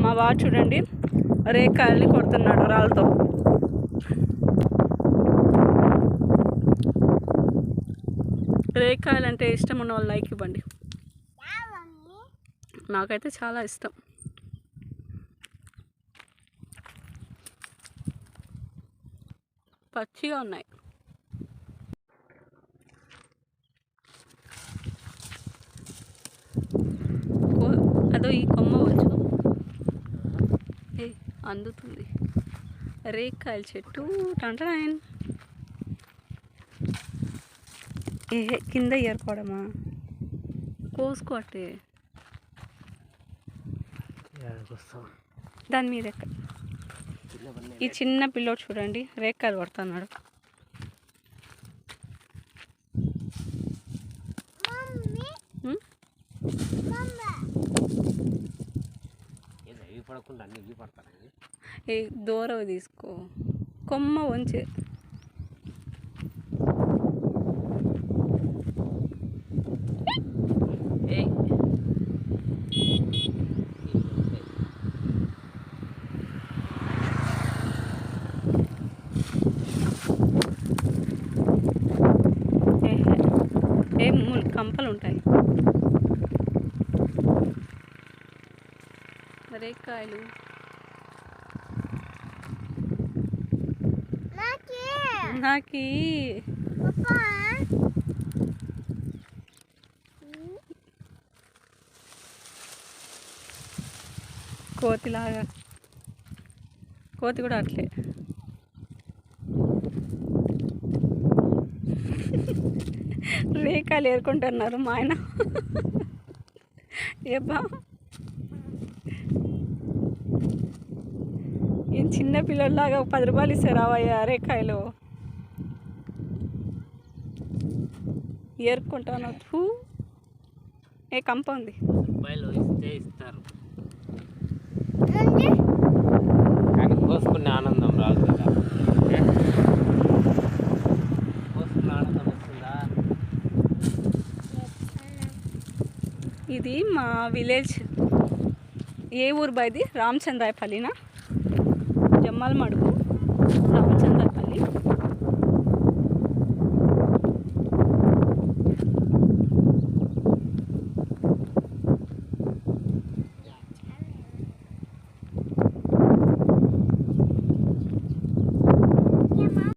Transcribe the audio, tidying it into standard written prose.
మా వాడు చూడండి రేకాయల్ని కొడుతున్నాడు రాళ్ళతో. రేకాయలు అంటే ఇష్టం ఉన్న వాళ్ళు లైక్ ఇవ్వండి. నాకైతే చాలా ఇష్టం. పచ్చిగా ఉన్నాయి. అదో ఈ కొమ్మ వచ్చు అందుతుంది. రేకాయల చెట్టు టంటరాయన్. కింద ఏరుకోవడమా? కోసుకోటే దాని మీద ఎక్కడ. ఈ చిన్న పిల్లోడు చూడండి రేకాయలు కొడుతున్నాడు. దూరం తీసుకో, కొమ్మ వంచే. కంపలు ఉంటాయి. రేకాయలు నాకి కోతిలాగా. కోతి కూడా అట్లే. రేకాయలు ఏరుకుంటున్నారు మా ఆయన. ఏబ్బా ఏం చిన్న పిల్లల్లాగా 10 రూపాయలు ఇస్తే రావయ్యా రేకాయలు ఏరుకుంటాను. ఏ కంప ఉంది ఇస్తారు కానీ కోసుకునే ఆనందం రాదు కదా. కోసుకునే ఆనందం వస్తుందా? ఇది మా విలేజ్. ఏ ఊరు బైది? రామచంద్రాయపల్లినా, జమ్మలమడుగు.